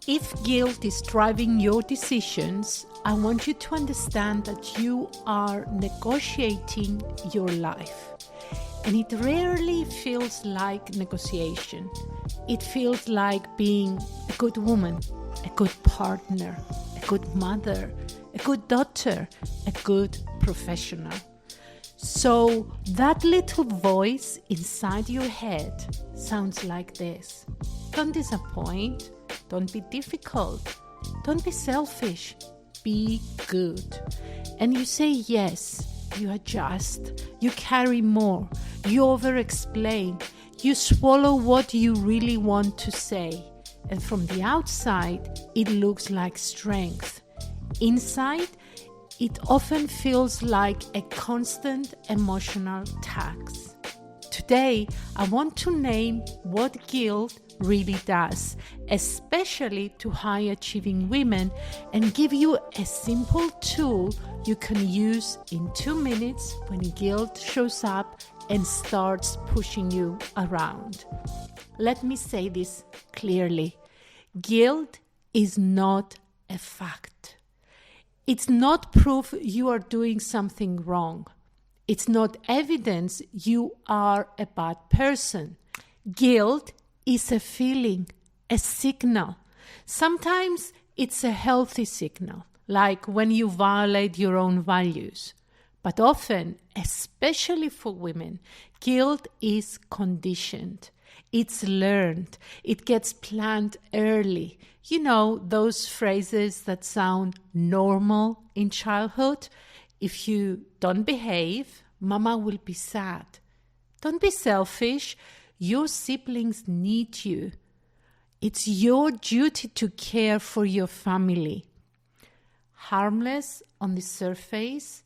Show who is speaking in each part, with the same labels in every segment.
Speaker 1: If guilt is driving your decisions, I want you to understand that you are negotiating your life. And it rarely feels like negotiation. It feels like being a good woman, a good partner, a good mother, a good daughter, a good professional. So that little voice inside your head sounds like this. Don't disappoint. Don't be difficult. Don't be selfish. Be good. And you say yes. You adjust. You carry more. You over-explain. You swallow what you really want to say. And from the outside, it looks like strength. Inside, it often feels like a constant emotional tax. Today, I want to name what guilt really does, especially to high-achieving women, and give you a simple tool you can use in 2 minutes when guilt shows up and starts pushing you around. Let me say this clearly. Guilt is not a fact. It's not proof you are doing something wrong. It's not evidence you are a bad person. Guilt is a feeling, a signal. Sometimes it's a healthy signal, like when you violate your own values. But often, especially for women, guilt is conditioned. It's learned. It gets planned early. You know, those phrases that sound normal in childhood. If you don't behave, mama will be sad. Don't be selfish. Your siblings need you. It's your duty to care for your family. Harmless on the surface,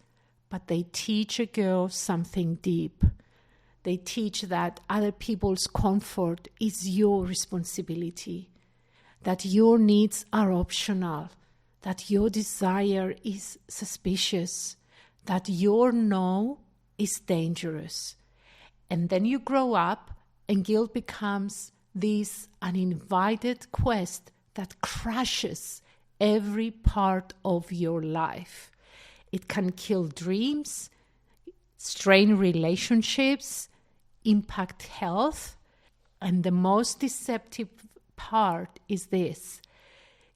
Speaker 1: but they teach a girl something deep. They teach that other people's comfort is your responsibility, that your needs are optional, that your desire is suspicious, that your no is dangerous. And then you grow up and guilt becomes this uninvited quest that crushes every part of your life. It can kill dreams, strain relationships, impact health. And the most deceptive part is this.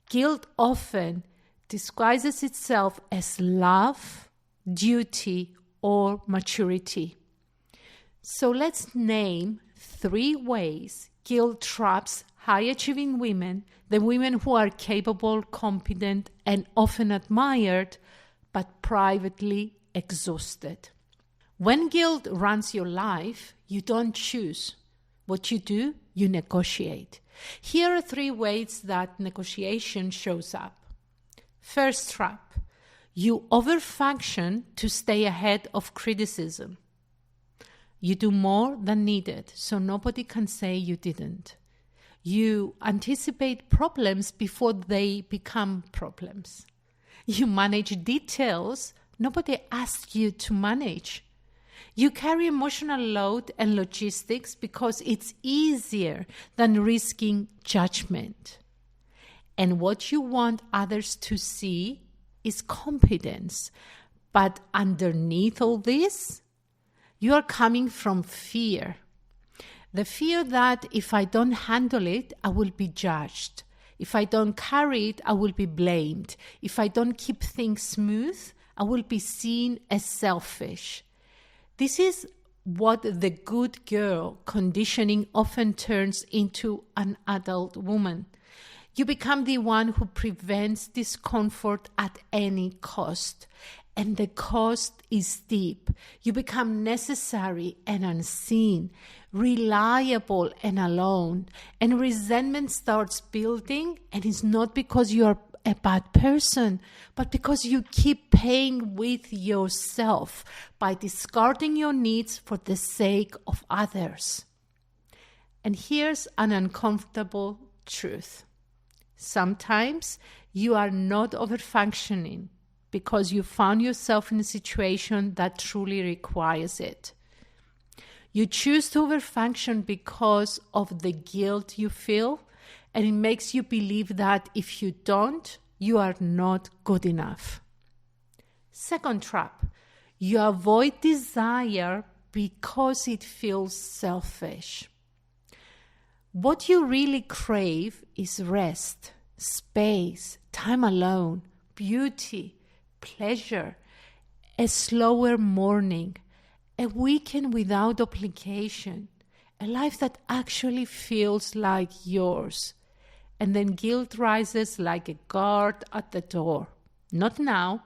Speaker 1: Guilt often disguises itself as love, duty, or maturity. So let's name 3 ways guilt traps high-achieving women, the women who are capable, competent, and often admired, but privately exhausted. When guilt runs your life, you don't choose. What you do, you negotiate. Here are 3 ways that negotiation shows up. First trap, you overfunction to stay ahead of criticism. You do more than needed, so nobody can say you didn't. You anticipate problems before they become problems. You manage details nobody asked you to manage. You carry emotional load and logistics because it's easier than risking judgment. And what you want others to see is competence. But underneath all this, you are coming from fear. The fear that if I don't handle it, I will be judged. If I don't carry it, I will be blamed. If I don't keep things smooth, I will be seen as selfish. This is what the good girl conditioning often turns into an adult woman. You become the one who prevents discomfort at any cost. And the cost is steep. You become necessary and unseen, reliable and alone. And resentment starts building, and it's not because you are a bad person, but because you keep paying with yourself by discarding your needs for the sake of others. And here's an uncomfortable truth. Sometimes you are not overfunctioning because you found yourself in a situation that truly requires it. You choose to overfunction because of the guilt you feel And it makes you believe that if you don't, you are not good enough. Second trap, you avoid desire because it feels selfish. What you really crave is rest, space, time alone, beauty, pleasure, a slower morning, a weekend without obligation, a life that actually feels like yours. And then guilt rises like a guard at the door. Not now.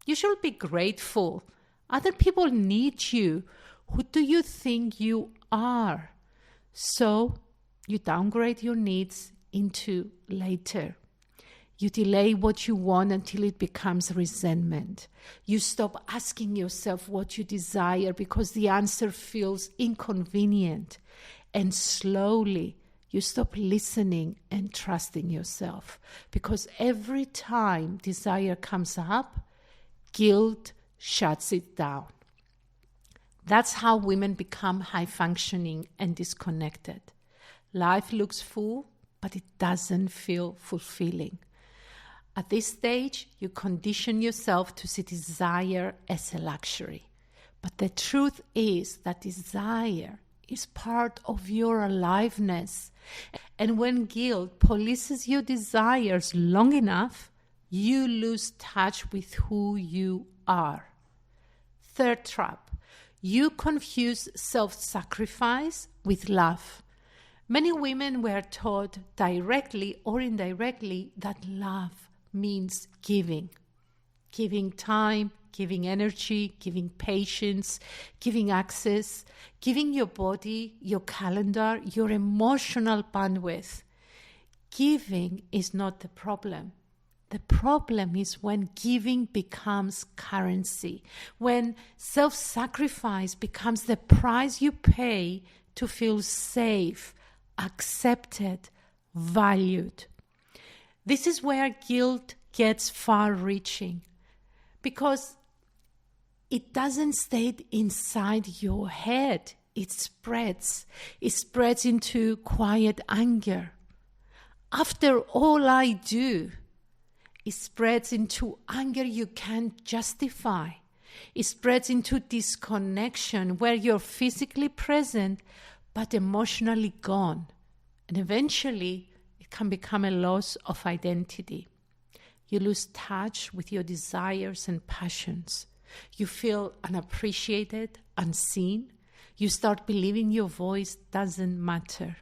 Speaker 1: You should be grateful. Other people need you. Who do you think you are? So you downgrade your needs into later. You delay what you want until it becomes resentment. You stop asking yourself what you desire because the answer feels inconvenient. And slowly, you stop listening and trusting yourself. Because every time desire comes up, guilt shuts it down. That's how women become high-functioning and disconnected. Life looks full, but it doesn't feel fulfilling. At this stage, you condition yourself to see desire as a luxury. But the truth is that desire is part of your aliveness. And when guilt polices your desires long enough, you lose touch with who you are. Third trap, you confuse self-sacrifice with love. Many women were taught directly or indirectly that love means giving. Giving time, giving energy, giving patience, giving access, giving your body, your calendar, your emotional bandwidth. Giving is not the problem. The problem is when giving becomes currency, when self-sacrifice becomes the price you pay to feel safe, accepted, valued. This is where guilt gets far-reaching because it doesn't stay inside your head. It spreads. It spreads into quiet anger. After all I do, it spreads into anger you can't justify. It spreads into disconnection where you're physically present but emotionally gone. And eventually, it can become a loss of identity. You lose touch with your desires and passions. You feel unappreciated, unseen. You start believing your voice doesn't matter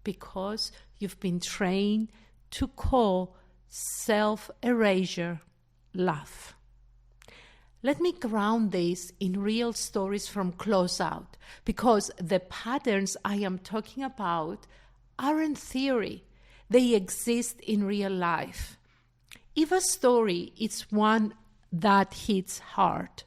Speaker 1: because you've been trained to call self-erasure love. Let me ground this in real stories from close out because the patterns I am talking about aren't theory. They exist in real life. Eva's story is one that hits hard.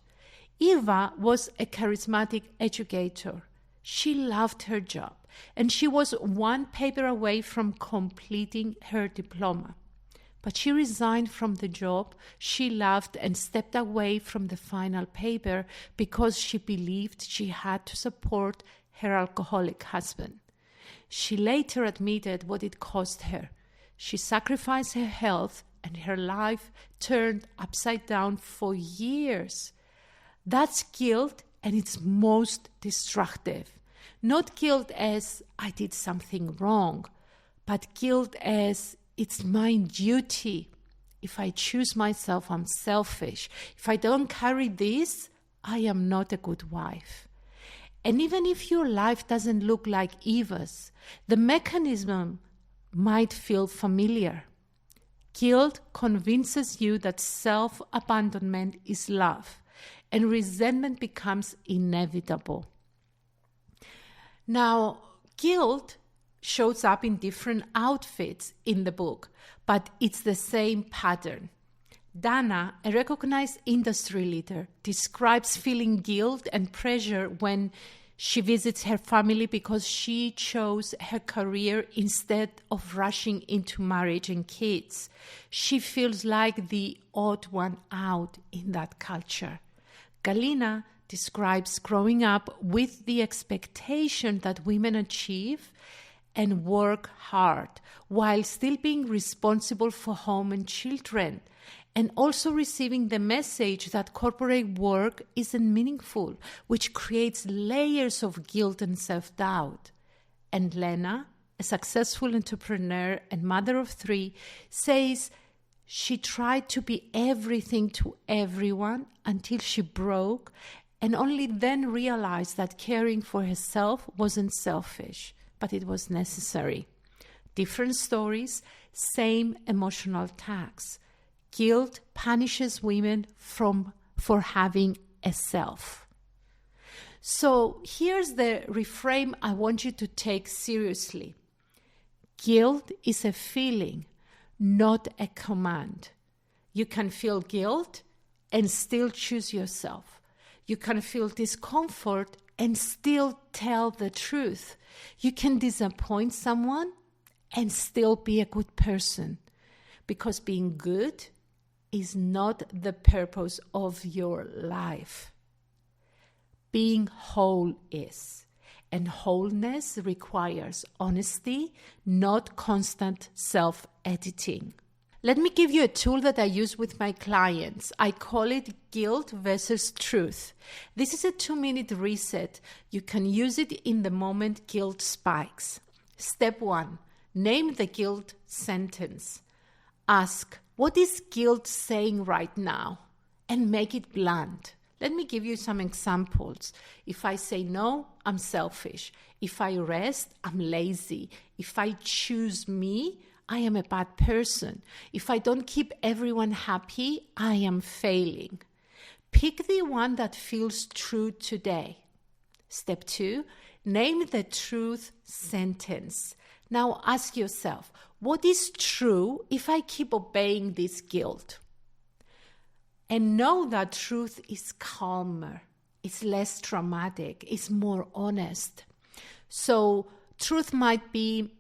Speaker 1: Eva was a charismatic educator. She loved her job and she was one paper away from completing her diploma. But she resigned from the job she loved and stepped away from the final paper because she believed she had to support her alcoholic husband. She later admitted what it cost her. She sacrificed her health and her life turned upside down for years. That's guilt, and it's most destructive. Not guilt as I did something wrong, but guilt as it's my duty. If I choose myself, I'm selfish. If I don't carry this, I am not a good wife. And even if your life doesn't look like Eva's, the mechanism might feel familiar. Guilt convinces you that self-abandonment is love, and resentment becomes inevitable. Now, guilt shows up in different outfits in the book, but it's the same pattern. Dana, a recognized industry leader, describes feeling guilt and pressure when she visits her family because she chose her career instead of rushing into marriage and kids. She feels like the odd one out in that culture. Galina describes growing up with the expectation that women achieve and work hard while still being responsible for home and children, and also receiving the message that corporate work isn't meaningful, which creates layers of guilt and self-doubt. And Lena, a successful entrepreneur and mother of 3, says she tried to be everything to everyone until she broke, and only then realized that caring for herself wasn't selfish, but it was necessary. Different stories, same emotional tax. Guilt punishes women for having a self. So here's the reframe I want you to take seriously. Guilt is a feeling, not a command. You can feel guilt and still choose yourself. You can feel discomfort and still tell the truth. You can disappoint someone and still be a good person, because being good is not the purpose of your life. Being whole is, and wholeness requires honesty, not constant self-editing. Let me give you a tool that I use with my clients. I call it guilt versus truth. This is a 2-minute reset. You can use it in the moment guilt spikes. Step 1, name the guilt sentence. Ask, what is guilt saying right now? And make it blunt. Let me give you some examples. If I say no, I'm selfish. If I rest, I'm lazy. If I choose me, I am a bad person. If I don't keep everyone happy, I am failing. Pick the one that feels true today. Step 2, name the truth sentence. Now ask yourself, what is true if I keep obeying this guilt? And know that truth is calmer, it's less dramatic, it's more honest. So truth might be,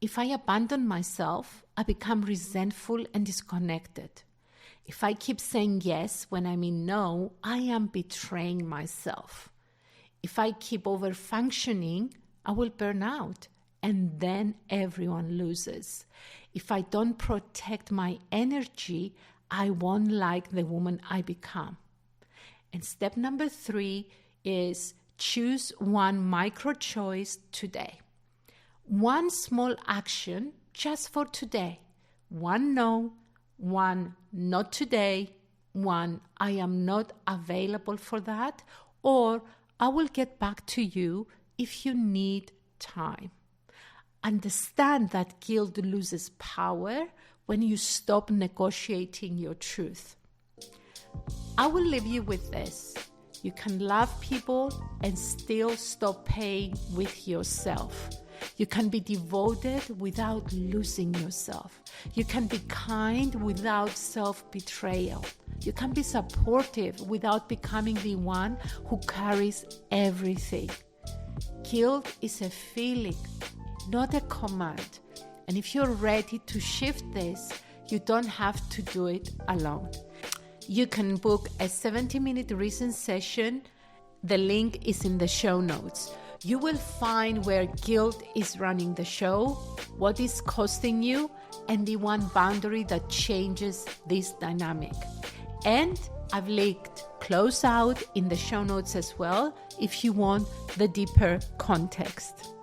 Speaker 1: if I abandon myself, I become resentful and disconnected. If I keep saying yes when I mean no, I am betraying myself. If I keep over-functioning, I will burn out, and then everyone loses. If I don't protect my energy, I won't like the woman I become. And step number 3 is choose one micro choice today. One small action just for today. 1 no, 1 not today, 1 I am not available for that, or I will get back to you if you need time. Understand that guilt loses power when you stop negotiating your truth. I will leave you with this. You can love people and still stop paying with yourself. You can be devoted without losing yourself. You can be kind without self-betrayal. You can be supportive without becoming the one who carries everything. Guilt is a feeling, not a command. And if you're ready to shift this, you don't have to do it alone. You can book a 70-minute reason session. The link is in the show notes. You will find where guilt is running the show, what is costing you, and the one boundary that changes this dynamic. And I've linked Close Out in the show notes as well if you want the deeper context.